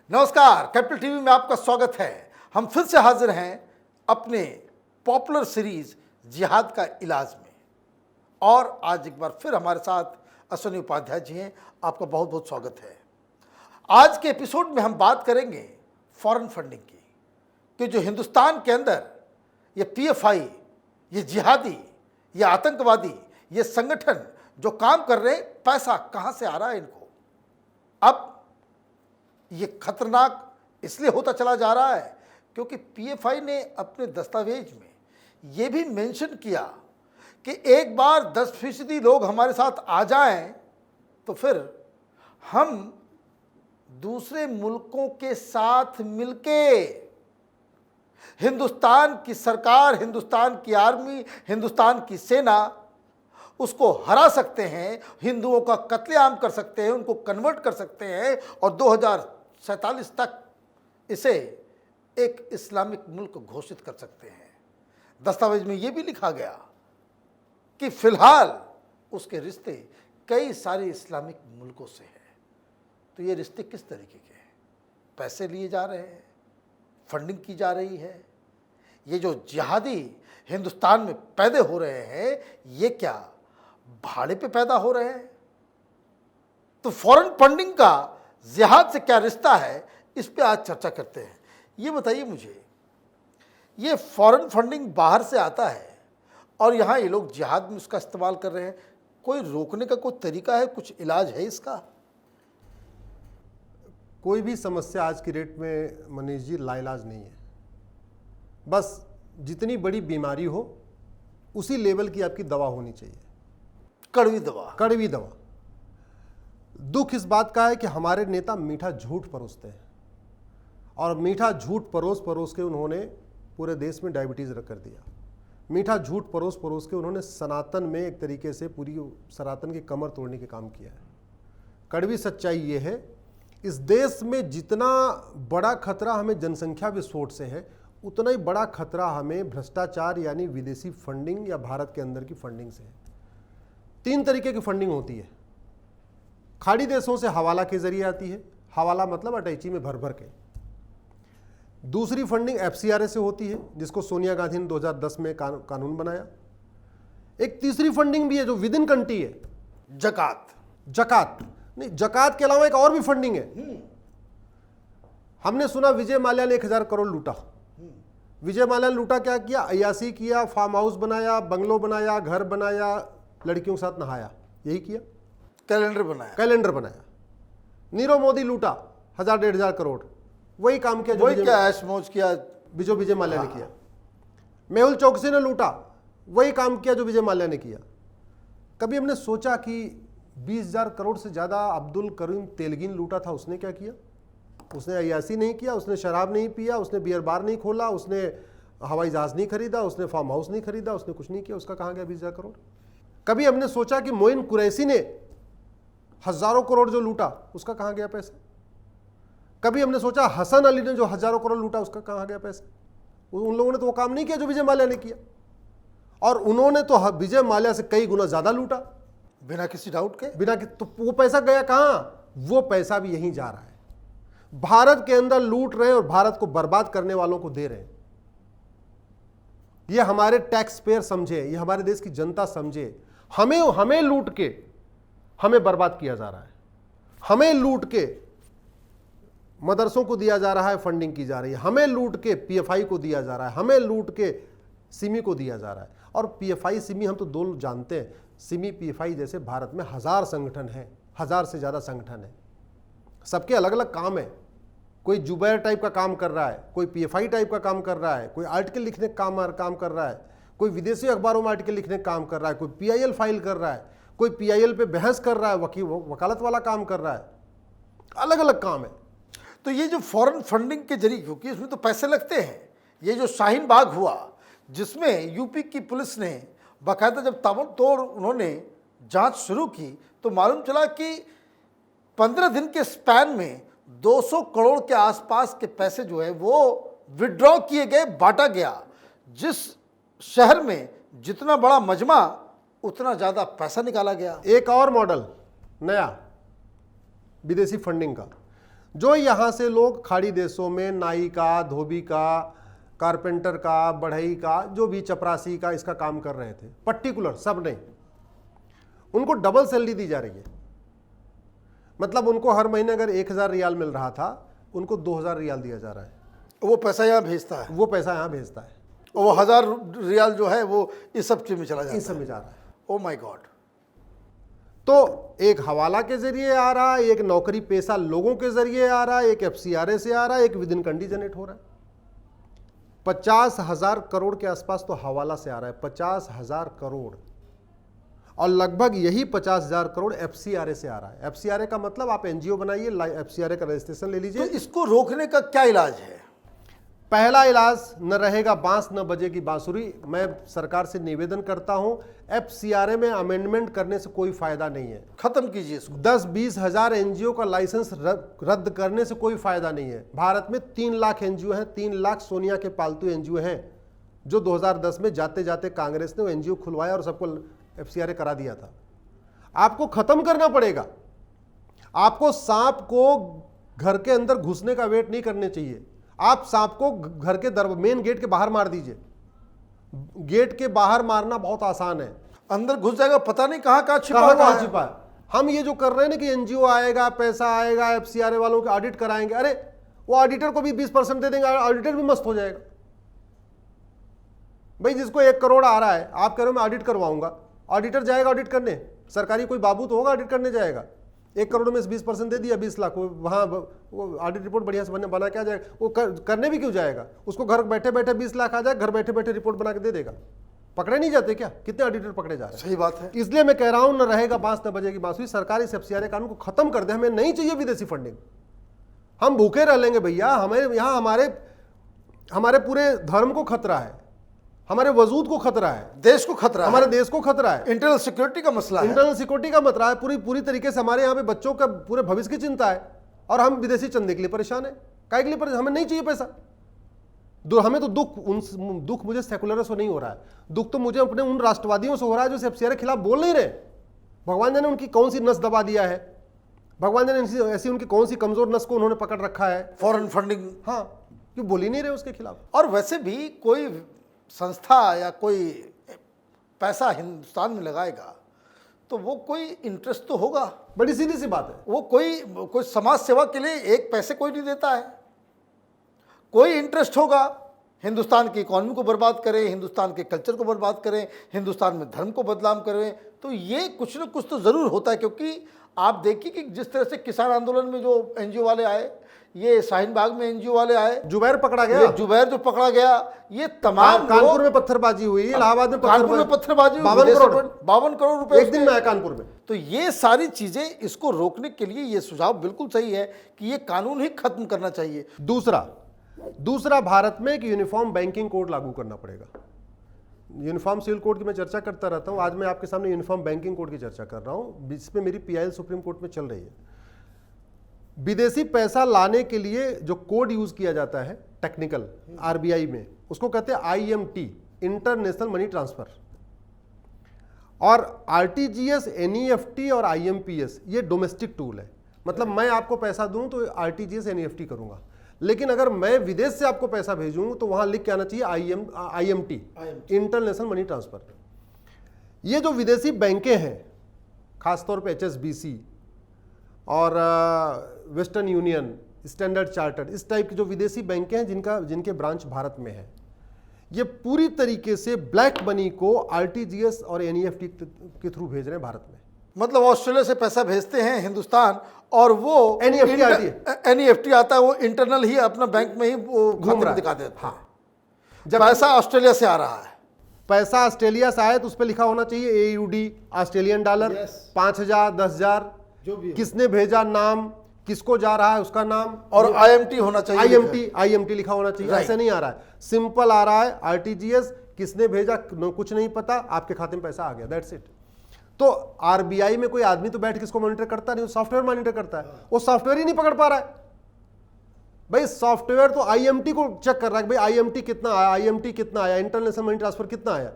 नमस्कार, capital TV में आपका स्वागत है। हम फिर से हाजिर हैं अपने पॉपुलर सीरीज जिहाद का इलाज में। और आज एक बार फिर हमारे साथ अश्विनी उपाध्याय जी हैं। आपका बहुत बहुत स्वागत है। आज के एपिसोड में हम बात करेंगे फॉरेन फंडिंग की, कि जो हिंदुस्तान के अंदर ये पीएफआई, ये जिहादी, ये आतंकवादी, ये संगठन जो काम कर रहे हैं, पैसा कहाँ से आ रहा है इनको। अब ये खतरनाक इसलिए होता चला जा रहा है क्योंकि पीएफआई ने अपने दस्तावेज में ये भी मेंशन किया कि एक बार 10% लोग हमारे साथ आ जाएं तो फिर हम दूसरे मुल्कों के साथ मिलके हिंदुस्तान की सरकार, हिंदुस्तान की आर्मी, हिंदुस्तान की सेना उसको हरा सकते हैं, हिंदुओं का कत्लेआम कर सकते हैं, उनको कन्वर्ट कर सकते हैं और 2047 तक इसे एक इस्लामिक मुल्क घोषित कर सकते हैं। दस्तावेज में यह भी लिखा गया कि फिलहाल उसके रिश्ते कई सारे इस्लामिक मुल्कों से हैं। तो ये रिश्ते किस तरीके के हैं? पैसे लिए जा रहे हैं, फंडिंग की जा रही है। ये जो जिहादी हिंदुस्तान में पैदा हो रहे हैं, ये क्या भाड़े पे पैदा हो रहे हैं? तो फॉरेन फंडिंग का जिहाद से क्या रिश्ता है, इस पे आज चर्चा करते हैं। ये बताइए मुझे, ये फॉरेन फंडिंग बाहर से आता है और यहाँ ये लोग जिहाद में उसका इस्तेमाल कर रहे हैं, कोई रोकने का कोई तरीका है, कुछ इलाज है इसका? कोई भी समस्या आज की डेट में मनीष जी लाइलाज नहीं है। बस जितनी बड़ी बीमारी हो उसी लेवल की आपकी दवा होनी चाहिए। कड़वी दवा। कड़वी दवा। दुख इस बात का है कि हमारे नेता मीठा झूठ परोसते हैं और मीठा झूठ परोस परोस के उन्होंने पूरे देश में डायबिटीज कर दिया। मीठा झूठ परोस परोस के उन्होंने सनातन में एक तरीके से पूरी सनातन की कमर तोड़ने के काम किया है। कड़वी सच्चाई ये है, इस देश में जितना बड़ा खतरा हमें जनसंख्या विस्फोट से है, उतना ही बड़ा खतरा हमें भ्रष्टाचार यानी विदेशी फंडिंग या भारत के अंदर की फंडिंग से है। 3 तरीके की फंडिंग होती है। खाड़ी देशों से हवाला के जरिए आती है, हवाला मतलब अटैची में भर भर के। दूसरी फंडिंग एफसीआरए से होती है, जिसको सोनिया गांधी ने 2010 में कानून बनाया। एक तीसरी फंडिंग भी है जो विद इन कंट्री है, जकात। जकात नहीं, जकात के अलावा एक और भी फंडिंग है। हमने सुना विजय माल्या ने 1000 करोड़ लूटा। विजय माल्या ने लूटा, क्या किया? अय्यासी किया, फार्म हाउस बनाया, बंगलो बनाया, घर बनाया, लड़कियों के साथ नहाया, यही किया। कैलेंडर बनाया। नीरव मोदी लूटा 1000-1500 करोड़, वही काम किया जो विजय माल्या ने किया। मेहुल चौकसी ने लूटा, वही काम किया जो विजय माल्या ने किया। कभी हमने सोचा कि 20,000 करोड़ से ज्यादा अब्दुल करीम तेलगी ने लूटा था, उसने क्या किया? उसने अय्यासी नहीं किया, उसने शराब नहीं पिया, उसने बियर बार नहीं खोला, उसने हवाई जहाज नहीं खरीदा, उसने फार्म हाउस नहीं खरीदा, उसने कुछ नहीं किया। उसका कहाँ गया 20,000 करोड़? कभी हमने सोचा कि मोइन कुरैशी ने हजारों करोड़ जो लूटा, उसका कहाँ गया पैसा? कभी हमने सोचा हसन अली ने जो हजारों करोड़ लूटा, उसका कहाँ गया पैसा? उन लोगों ने तो वो काम नहीं किया जो विजय माल्या ने किया, और उन्होंने तो विजय माल्या से कई गुना ज्यादा लूटा बिना किसी डाउट के। तो वो पैसा गया कहाँ? वो पैसा भी यहीं जा रहा है, भारत के अंदर लूट रहे हैं और भारत को बर्बाद करने वालों को दे रहे हैं। ये हमारे टैक्स पेयर समझे, ये हमारे देश की जनता समझे। हमें लूट के हमें बर्बाद किया जा रहा है। हमें लूट के मदरसों को दिया जा रहा है, फंडिंग की जा रही है। हमें लूट के पीएफआई को दिया जा रहा है, हमें लूट के सिमी को दिया जा रहा है। और पीएफआई सिमी हम तो दो जानते हैं। सिमी पीएफआई जैसे भारत में 1000 संगठन है, 1000 से ज्यादा संगठन है, सबके अलग अलग काम है। कोई जुबैर टाइप का काम कर रहा है, कोई पीएफआई टाइप का काम कर रहा है, कोई आर्टिकल लिखने का काम कर रहा है, कोई विदेशी अखबारों में आर्टिकल लिखने का काम कर रहा है, कोई पीआईएल फाइल कर रहा है, कोई पीआईएल पे बहस कर रहा है, वकालत वाला काम कर रहा है, अलग अलग काम है। तो ये जो फॉरेन फंडिंग के जरिए, क्योंकि इसमें तो पैसे लगते हैं, ये जो शाहीन बाग हुआ जिसमें यूपी की पुलिस ने बाकायदा जब ताबड़तोड़ उन्होंने जांच शुरू की तो मालूम चला कि 15 दिन के स्पैन में 200 करोड़ के आसपास के पैसे जो है वो विड्रॉ किए गए, बांटा गया। जिस शहर में जितना बड़ा मजमा उतना ज़्यादा पैसा निकाला गया। एक और मॉडल नया विदेशी फंडिंग का, जो यहाँ से लोग खाड़ी देशों में नाई का, धोबी का, कारपेंटर का, बढ़ई का, जो भी चपरासी का इसका काम कर रहे थे, पर्टिकुलर सब नहीं, उनको डबल सैलरी दी जा रही है। मतलब उनको हर महीने अगर 1000 रियाल मिल रहा था, उनको 2000 रियाल दिया जा रहा है। वो पैसा यहाँ भेजता है, वो पैसा यहाँ भेजता है, और वो 1000 रियाल जो है वो इस सब चीज में चला जाता है। इस सब में जा रहा है। Oh my God. तो एक हवाला के जरिए आ रहा है, एक नौकरी पेशा लोगों के जरिए आ रहा है, एक FCRA से आ रहा है, एक विद इन कंट्री जनरेट हो रहा है। 50,000 करोड़ के आसपास तो हवाला से आ रहा है, 50,000 करोड़, और लगभग यही 50,000 करोड़ FCRA से आ रहा है। FCRA का मतलब आप NGO बनाइए, FCRA का रजिस्ट्रेशन ले तो लीजिए। इसको रोकने का क्या इलाज है? पहला इलाज, न रहेगा बांस न बजेगी बांसुरी। मैं सरकार से निवेदन करता हूं, FCRA में अमेंडमेंट करने से कोई फायदा नहीं है। खत्म कीजिए इसको। 10-20 हजार NGO का लाइसेंस रद्द करने से कोई फायदा नहीं है। भारत में 3 लाख NGO हैं, 3 लाख सोनिया के पालतू NGO हैं, जो 2010 में जाते जाते कांग्रेस ने वो NGO खुलवाया और सबको FCRA करा दिया था। आपको खत्म करना पड़ेगा। आपको सांप को घर के अंदर घुसने का वेट नहीं करने चाहिए। आप सांप को घर के मेन गेट के बाहर मार दीजिए। गेट के बाहर मारना बहुत आसान है, अंदर घुस जाएगा, पता नहीं कहाँ कहाँ छिपा कहाँ हुआ कहाँ है। छिपा है। हम ये जो कर रहे हैं ना कि NGO आएगा, पैसा आएगा, FCRA वालों के ऑडिट कराएंगे, अरे वो ऑडिटर को भी 20% दे देंगे, ऑडिटर भी मस्त हो जाएगा। भाई जिसको 1 करोड़ आ रहा है, आप कह रहे हो मैं ऑडिट करवाऊंगा, ऑडिटर जाएगा ऑडिट करने, सरकारी कोई बाबू तो होगा ऑडिट करने जाएगा। 1 करोड़ में से 20% दे दिया, 20 लाख, वहाँ वो ऑडिट रिपोर्ट बढ़िया से बना के आ जाएगा। वो करने भी क्यों जाएगा? उसको घर बैठे बैठे 20 लाख आ जाए, घर बैठे बैठे रिपोर्ट बना के दे देगा। पकड़े नहीं जाते क्या? कितने ऑडिटर पकड़े जा रहे हैं? सही बात है। इसलिए मैं कह रहा हूं, न रहेगा बांस न बजेगी बांसुरी। सरकार इस FCRA कानून को खत्म कर दे। हमें नहीं चाहिए विदेशी फंडिंग। हम भूखे रह लेंगे भैया। हमें यहाँ हमारे पूरे धर्म को खतरा है, हमारे वजूद को खतरा है, देश को खतरा है, हमारे देश को खतरा है, इंटरनल सिक्योरिटी का मसला है, इंटरनल सिक्योरिटी का खतरा है। पूरी तरीके से हमारे यहाँ पे बच्चों का पूरे भविष्य की चिंता है, और हम विदेशी चंदे के लिए परेशान है। काय के लिए परेशान? हमें नहीं चाहिए पैसा। हमें तो दुख मुझे सेकुलर से नहीं हो रहा है, दुख तो मुझे अपने उन राष्ट्रवादियों से हो रहा है जो FCRA के खिलाफ बोल नहीं रहे। भगवान जाने उनकी कौन सी नस दबा दिया है, भगवान जाने ऐसी उनकी कौन सी कमजोर नस को उन्होंने पकड़ रखा है। फॉरेन फंडिंग, हाँ, क्यों बोल ही नहीं रहे उसके खिलाफ। और वैसे भी कोई संस्था या कोई पैसा हिंदुस्तान में लगाएगा तो वो कोई इंटरेस्ट तो होगा। बड़ी सीधी सी बात है। वो कोई समाज सेवा के लिए एक पैसे कोई नहीं देता है। कोई इंटरेस्ट होगा हिंदुस्तान की इकॉनमी को बर्बाद करें, हिंदुस्तान के कल्चर को बर्बाद करें, हिंदुस्तान में धर्म को बदनाम करें, तो ये कुछ न कुछ तो ज़रूर होता है। क्योंकि आप देखिए कि जिस तरह से किसान आंदोलन में जो NGO वाले आए, ये शाहीन बाग में NGO वाले आए, जुबैर पकड़ा गया, ये जुबैर जो पकड़ा गया, ये तमाम कानपुर में पत्थरबाजी हुई, इलाहाबाद में पत्थरबाजी 52 करोड़ रुपए एक दिन में आया कानपुर में। तो ये सारी चीजें, इसको रोकने के लिए ये सुझाव बिल्कुल सही है कि ये कानून ही खत्म करना चाहिए। दूसरा भारत में एक यूनिफॉर्म बैंकिंग कोड लागू करना पड़ेगा। यूनिफॉर्म सिविल कोड की मैं चर्चा करता रहता हूं, आज मैं आपके सामने यूनिफॉर्म बैंकिंग कोड की चर्चा कर रहा हूं। इसमें मेरी PIL सुप्रीम कोर्ट में चल रही है। विदेशी पैसा लाने के लिए जो कोड यूज किया जाता है टेक्निकल RBI में, उसको कहते हैं IMT, इंटरनेशनल मनी ट्रांसफर। और RTGS, NEFT और IMPS ये डोमेस्टिक टूल है। मतलब मैं आपको पैसा दूं तो RTGS NEFT करूंगा, लेकिन अगर मैं विदेश से आपको पैसा भेजूं तो वहां लिख के आना चाहिए IMT, इंटरनेशनल मनी ट्रांसफर। ये जो विदेशी बैंकें हैं, खासतौर पे HSBC और वेस्टर्न यूनियन, स्टैंडर्ड चार्टर्ड, इस टाइप की जो विदेशी बैंकें हैं जिनके ब्रांच भारत में है, ये पूरी तरीके से ब्लैक मनी को RTGS और NEFT के थ्रू भेज रहे हैं भारत में। मतलब ऑस्ट्रेलिया से पैसा भेजते हैं हिंदुस्तान, और वो NEFT आता है, वो इंटरनल ही अपना बैंक में ही वो घूम रहा दिखा देता है। जब पैसा ऑस्ट्रेलिया से आ रहा है, पैसा ऑस्ट्रेलिया से आए तो उस पर लिखा होना चाहिए AUD, ऑस्ट्रेलियन डॉलर, 5,000, 10,000, जो भी किसने भेजा, नाम, किसको जा रहा है उसका नाम, और IMT होना चाहिए, IMT लिखा होना चाहिए। ऐसे नहीं आ रहा है, सिंपल आ रहा है RTGS, किसने भेजा कुछ नहीं पता, आपके खाते में पैसा आ गया, दैट्स इट। तो RBI में कोई आदमी तो बैठ के इसको मॉनिटर करता नहीं, सॉफ्टवेयर मॉनिटर करता है। वो सॉफ्टवेयर ही नहीं पकड़ पा रहा है भाई। सॉफ्टवेयर तो IMT को चेक कर रहा है भाई, IMT कितना आया, IMT कितना आया, इंटरनेशनल मनी ट्रांसफर कितना आया।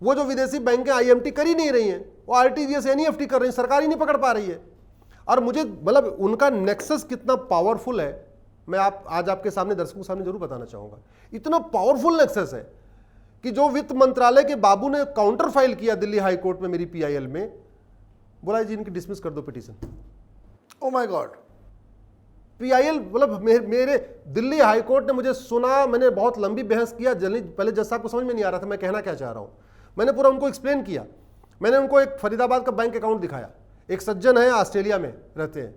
वो जो विदेशी बैंकें IMT कर ही नहीं रही हैं, वो RTGS NEFT कर रही हैं, सरकार ही नहीं पकड़ पा रही है। और मुझे मतलब उनका नेक्सस कितना पावरफुल है, मैं आज आपके सामने, दर्शकों के सामने जरूर बताना चाहूंगा। इतना पावरफुल नेक्सस है कि जो वित्त मंत्रालय के बाबू ने काउंटर फाइल किया दिल्ली हाई कोर्ट में मेरी पीआईएल में, बोला जी इनकी डिसमिस कर दो petition. Oh my God. PIL मतलब मेरे दिल्ली हाई कोर्ट ने मुझे सुना, मैंने बहुत लंबी बहस किया, पहले जज साहब को समझ में नहीं आ रहा था मैं कहना क्या चाह रहा हूं। मैंने पूरा उनको एक्सप्लेन किया। मैंने उनको एक फरीदाबाद का बैंक अकाउंट दिखाया। एक सज्जन है ऑस्ट्रेलिया में रहते हैं,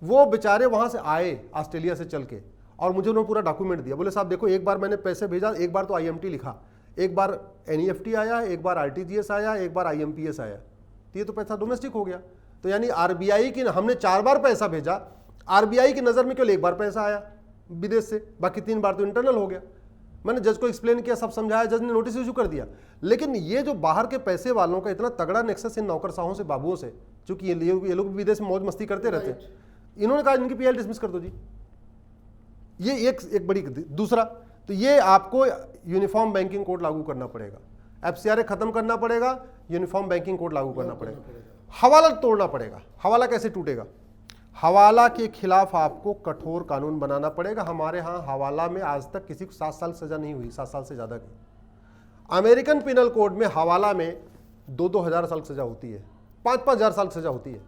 वो बेचारे वहां से आए ऑस्ट्रेलिया से चल के, और मुझे उन्होंने पूरा डॉक्यूमेंट दिया। बोले साहब देखो, एक बार मैंने पैसे भेजा, एक बार तो आईएमटी लिखा, एक बार एनईएफटी आया, एक बार आरटीजीएस आया, एक बार आईएमपीएस आया, तो ये तो पैसा डोमेस्टिक हो गया। तो यानी आरबीआई की, हमने 4 बार पैसा भेजा, आरबीआई की नज़र में केवल 1 बार पैसा आया विदेश से, बाकी 3 बार तो इंटरनल हो गया। मैंने जज को एक्सप्लेन किया, सब समझाया, जज ने नोटिस इशू कर दिया। लेकिन ये जो बाहर के पैसे वालों का इतना तगड़ा नेक्सस इन नौकरशाहों से, बाबुओं से, चूंकि ये लोग विदेश में मौज मस्ती करते रहते हैं, इन्होंने कहा इनकी पीएल डिसमिस कर दो जी। ये एक बड़ी। दूसरा, तो ये आपको यूनिफॉर्म बैंकिंग कोड लागू करना पड़ेगा, एफसीआरए खत्म करना पड़ेगा, यूनिफॉर्म बैंकिंग कोड लागू करना पड़ेगा, हवाला तोड़ना पड़ेगा। हवाला कैसे टूटेगा? हवाला के खिलाफ आपको कठोर कानून बनाना पड़ेगा। हमारे यहाँ हवाला में आज तक किसी को 7 साल सजा नहीं हुई, 7 साल से ज्यादा की। अमेरिकन पिनल कोड में हवाला में 2-2 हजार साल सजा होती है, 5-5 हजार साल सजा होती है,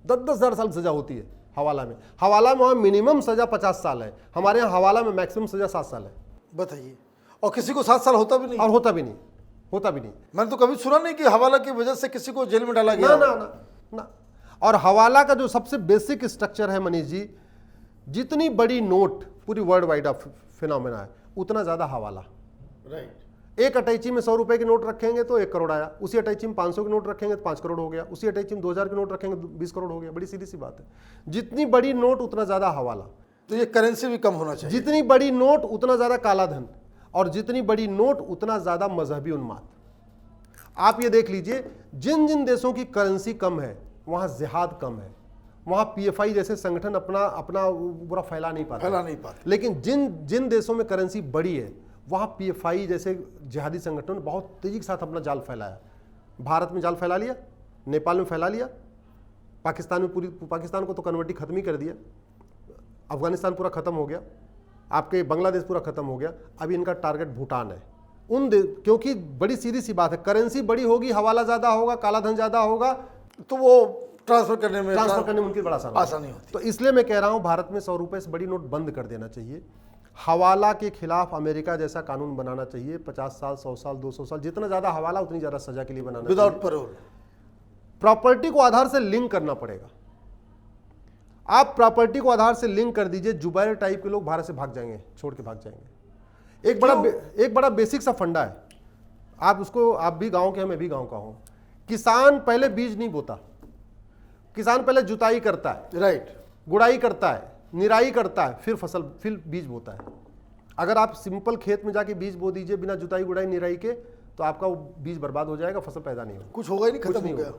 10-10 हजार साल सजा होती है हवाला में। हवाला में वहाँ मिनिमम सजा 50 साल है, हमारे यहाँ हवाला में मैक्सिमम सजा 7 साल है। बताइए, और किसी को 7 साल होता भी नहीं? और होता भी नहीं। मैंने तो कभी सुना नहीं कि हवाला की वजह से किसी को जेल में डाला गया। ना। और हवाला का जो सबसे बेसिक स्ट्रक्चर है मनीष जी, जितनी बड़ी नोट पूरी वर्ल्ड वाइड ऑफ फिनोमेना है, उतना ज्यादा हवाला। राइट। एक अटैची में 100 रुपए की नोट रखेंगे तो 1 करोड़ आया, उसी अटैची में 500 की नोट रखेंगे तो 5 करोड़ हो गया, उसी अटैची में 2000 की नोट रखेंगे तो 20 करोड़ हो गया। बड़ी सीधी सी बात है। जितनी बड़ी नोट उतना ज्यादा हवाला। तो ये करेंसी भी कम होना चाहिए। जितनी बड़ी नोट उतना ज्यादा काला धन, और जितनी बड़ी नोट उतना ज्यादा मजहबी उन्माद। आप ये देख लीजिए, जिन जिन देशों की करेंसी कम है वहां जिहाद कम है, वहां पीएफआई जैसे संगठन अपना पूरा फैला नहीं पाते। लेकिन जिन देशों में करेंसी बड़ी है वहां पीएफआई जैसे जिहादी संगठन बहुत तेजी के साथ अपना जाल फैलाया। भारत में जाल फैला लिया, नेपाल में फैला लिया, पाकिस्तान को तो कन्वर्टी खत्म ही कर दिया, अफगानिस्तान पूरा खत्म हो गया, आपके बांग्लादेश पूरा खत्म हो गया। अभी इनका टारगेट भूटान है। क्योंकि बड़ी सीधी सी बात है, करेंसी बड़ी होगी, हवाला ज्यादा होगा, काला धन ज्यादा होगा, तो वो ट्रांसफर करने में उनकी बड़ा आसानी होती है। तो इसलिए मैं कह रहा हूं भारत में 100 रुपए से बड़ी नोट बंद कर देना चाहिए। हवाला के खिलाफ अमेरिका जैसा कानून बनाना चाहिए। 50 साल, 100 साल, 200 साल, जितना ज्यादा हवाला उतनी ज्यादा सजा के लिए बनाना, विदाउट पैरोल। प्रॉपर्टी को आधार से लिंक करना पड़ेगा। आप प्रॉपर्टी को आधार से लिंक कर दीजिए, जुबैर टाइप के लोग भारत से भाग जाएंगे, छोड़ के भाग जाएंगे। एक बड़ा बेसिक सा फंडा है, आप भी गांव के हैं, मैं भी गांव का हूं। किसान पहले बीज नहीं बोता, किसान पहले जुताई करता है, राइट, गुड़ाई करता है, निराई करता है, फिर बीज बोता है। अगर आप सिंपल खेत में जाके बीज बो दीजिए बिना जुताई गुड़ाई निराई के, तो आपका वो बीज बर्बाद हो जाएगा, फसल पैदा नहीं होगा, कुछ होगा ही नहीं, खत्म हो गया।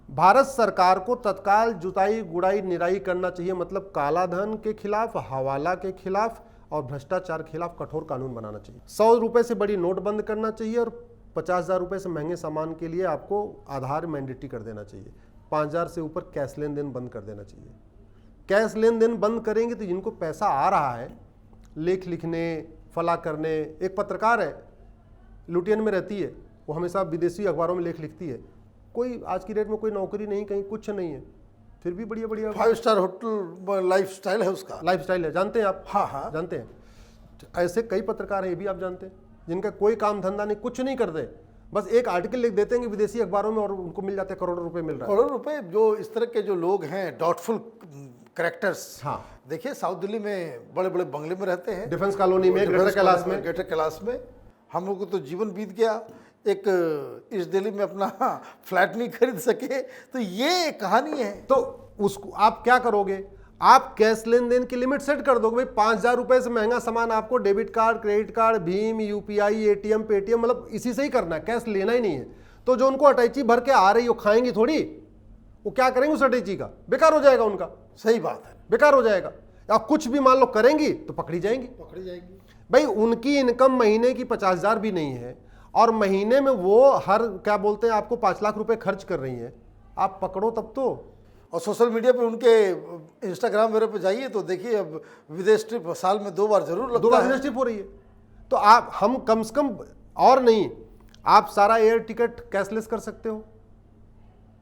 भारत सरकार को तत्काल जुताई गुड़ाई निराई करना चाहिए। मतलब काला धन के खिलाफ, हवाला के खिलाफ और भ्रष्टाचार के खिलाफ कठोर कानून बनाना चाहिए। 100 रुपए से बड़ी नोट बंद करना चाहिए, और 50,000 रुपए से महंगे सामान के लिए आपको आधार मैंडेटरी कर देना चाहिए। 5,000 से ऊपर कैश लेन देन बंद कर देना चाहिए। कैश लेन देन बंद करेंगे तो जिनको पैसा आ रहा है लेख लिखने, फला करने, एक पत्रकार है लुटियन में रहती है, वो हमेशा विदेशी अखबारों में लेख लिखती है, कोई आज की डेट में कोई नौकरी नहीं, कहीं कुछ नहीं है, फिर भी बढ़िया 5 स्टार होटल लाइफ स्टाइल है उसका, लाइफ स्टाइल है, जानते हैं आप? हाँ जानते हैं। ऐसे कई पत्रकार हैं, ये भी आप जानते हैं, जिनका कोई काम धंधा नहीं, कुछ नहीं करते, बस एक आर्टिकल लिख देते हैं विदेशी अखबारों में और उनको मिल जाते हैं, करोड़ों रुपए मिल रहा है। करोड़ों रुपए। जो इस तरह के जो लोग हैं डाउटफुल कैरेक्टर्स, हाँ, देखिए साउथ दिल्ली में बड़े बड़े बंगले में रहते हैं, डिफेंस कॉलोनी में, ग्रेटर कैलाश में। हम लोग को तो जीवन बीत गया, एक इस दिल्ली में अपना फ्लैट नहीं खरीद सके, तो ये कहानी है। तो उसको आप क्या करोगे? आप कैश लेन देन की लिमिट सेट कर दोगे, भाई 5,000 रुपए से महंगा सामान आपको debit card, credit card, Bhim, UPI, ATM, Paytm, मतलब इसी से ही करना है, कैश लेना ही नहीं है। तो जो उनको अटैची भर के आ रही हो, खाएंगी थोड़ी, वो क्या करेंगे उस अटैची का? बेकार हो जाएगा उनका। सही बात है, बेकार हो जाएगा। या कुछ भी मान लो करेंगी तो पकड़ी जाएंगी। भाई उनकी इनकम महीने की 50,000 भी नहीं है, और महीने में वो हर क्या बोलते हैं आपको 5 लाख रुपए खर्च कर रही है, आप पकड़ो तब तो और सोशल मीडिया पे उनके इंस्टाग्राम वगैरह पे जाइए तो देखिए अब विदेश ट्रिप साल में 2 बार जरूर 2 लगता बार है। विदेश ट्रिप हो रही है। तो आप हम कम से कम और नहीं, आप सारा एयर टिकट कैशलेस कर सकते हो।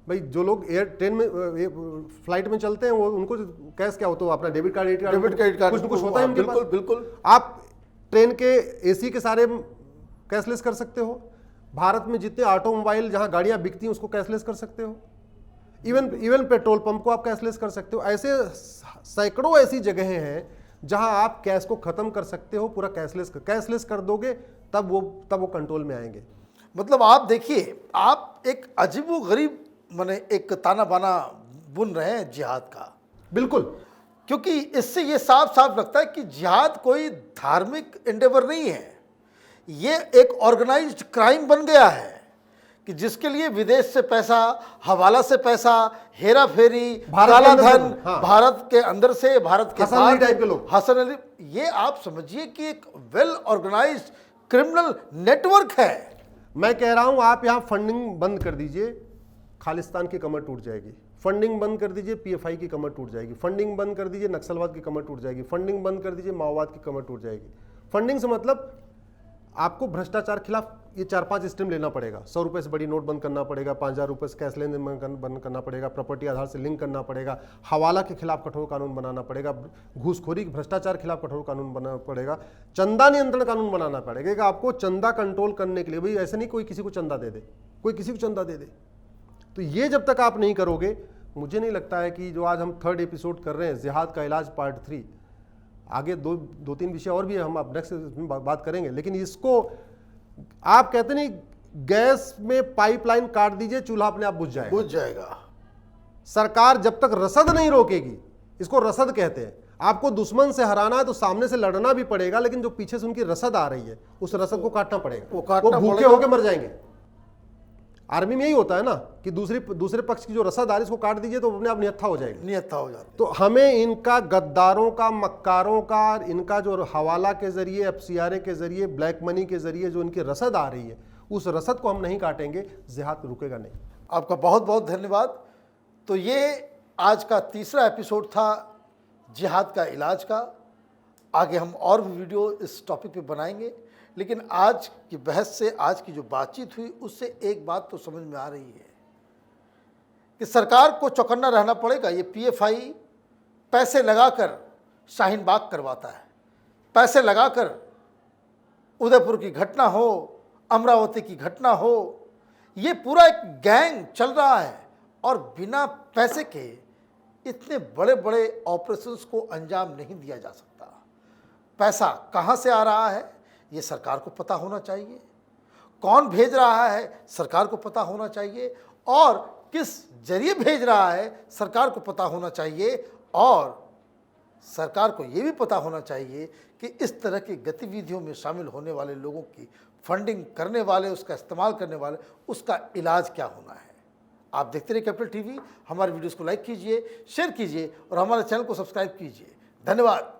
भाई जो लोग ट्रेन में फ्लाइट में चलते हैं वो उनको कैश क्या होता है, अपना डेबिट कार्ड क्रेडिट कार्ड कुछ न कुछ होता है उनके पास। बिल्कुल बिल्कुल। आप ट्रेन के एसी के सारे कैशलेस कर सकते हो। भारत में जितने ऑटोमोबाइल जहां गाड़ियां बिकती हैं उसको कैशलेस कर सकते हो। इवन पेट्रोल पंप को आप कैशलेस कर सकते हो। ऐसे सैकड़ों ऐसी जगहें हैं जहां आप कैश को खत्म कर सकते हो। पूरा कैशलेस कर दोगे तब वो कंट्रोल में आएंगे। मतलब आप देखिए, आप एक अजीबोगरीब माने एक ताना बाना बुन रहे हैं जिहाद का। बिल्कुल, क्योंकि इससे ये साफ साफ लगता है कि जिहाद कोई धार्मिक एंडेवर नहीं है, ये एक ऑर्गेनाइज्ड क्राइम बन गया है कि जिसके लिए विदेश से पैसा, हवाला से पैसा, हेरा फेरी, काला धन, हाँ। भारत के अंदर से, भारत के हसन अली टाइप के लोग, हसन अली, ये आप समझिए कि एक वेल ऑर्गेनाइज्ड क्रिमिनल नेटवर्क है। मैं कह रहा हूं आप यहां फंडिंग बंद कर दीजिए, खालिस्तान की कमर टूट जाएगी। फंडिंग बंद कर दीजिए, पीएफआई की कमर टूट जाएगी। फंडिंग बंद कर दीजिए, नक्सलवाद की कमर टूट जाएगी। फंडिंग बंद कर दीजिए, माओवाद की कमर टूट जाएगी। फंडिंग से मतलब आपको भ्रष्टाचार खिलाफ ये 4-5 स्टेप लेना पड़ेगा। 100 रुपए से बड़ी नोट बंद करना पड़ेगा, 5,000 रुपए से कैश लेन देन बंद करना पड़ेगा, प्रॉपर्टी आधार से लिंक करना पड़ेगा, हवाला के खिलाफ कठोर कानून बनाना पड़ेगा, घूसखोरी भ्रष्टाचार के खिलाफ कठोर कानून बनाना पड़ेगा, चंदा नियंत्रण कानून बनाना पड़ेगा कि आपको चंदा कंट्रोल करने के लिए। भाई ऐसे नहीं कोई किसी को चंदा दे दे, कोई किसी को चंदा दे दे। तो ये जब तक आप नहीं करोगे, मुझे नहीं लगता है कि जो आज हम 3rd एपिसोड कर रहे हैं जिहाद का इलाज पार्ट 3, आगे 2-3 विषय और भी है, हम अब नेक्स्ट बात करेंगे। लेकिन इसको आप कहते नहीं गैस में पाइपलाइन काट दीजिए, चूल्हा अपने आप बुझ जाएगा। सरकार जब तक रसद नहीं रोकेगी, इसको रसद कहते हैं। आपको दुश्मन से हराना है तो सामने से लड़ना भी पड़ेगा, लेकिन जो पीछे से उनकी रसद आ रही है उस रसद को काटना पड़ेगा। वो भूखे होकर मर जाएंगे। आर्मी में यही होता है ना कि दूसरे पक्ष की जो रसद आ रही है उसको काट दीजिए तो अपने आप निहत्था हो जाएगी, निहत्था हो जाती है। तो हमें इनका गद्दारों का, मक्कारों का, इनका जो हवाला के जरिए, एफसीआरए के जरिए, ब्लैक मनी के जरिए जो इनकी रसद आ रही है, उस रसद को हम नहीं काटेंगे, जिहाद रुकेगा नहीं। आपका बहुत बहुत धन्यवाद। तो ये आज का 3रा एपिसोड था जिहाद का इलाज का। आगे हम और भी वीडियो इस टॉपिक पे बनाएंगे, लेकिन आज की बहस से, आज की जो बातचीत हुई उससे एक बात तो समझ में आ रही है कि सरकार को चौकन्ना रहना पड़ेगा। ये पीएफआई पैसे लगाकर शाहीन बाग करवाता है, पैसे लगाकर उदयपुर की घटना हो, अमरावती की घटना हो, ये पूरा एक गैंग चल रहा है और बिना पैसे के इतने बड़े बड़े ऑपरेशंस को अंजाम नहीं दिया जा सकता। पैसा कहाँ से आ रहा है ये सरकार को पता होना चाहिए, कौन भेज रहा है सरकार को पता होना चाहिए, और किस जरिए भेज रहा है सरकार को पता होना चाहिए, और सरकार को ये भी पता होना चाहिए कि इस तरह की गतिविधियों में शामिल होने वाले लोगों की फंडिंग करने वाले, उसका इस्तेमाल करने वाले, उसका इलाज क्या होना है। आप देखते रहिए कैपिटल टीवी। हमारे वीडियोस को लाइक कीजिए, शेयर कीजिए और हमारे चैनल को सब्सक्राइब कीजिए। धन्यवाद।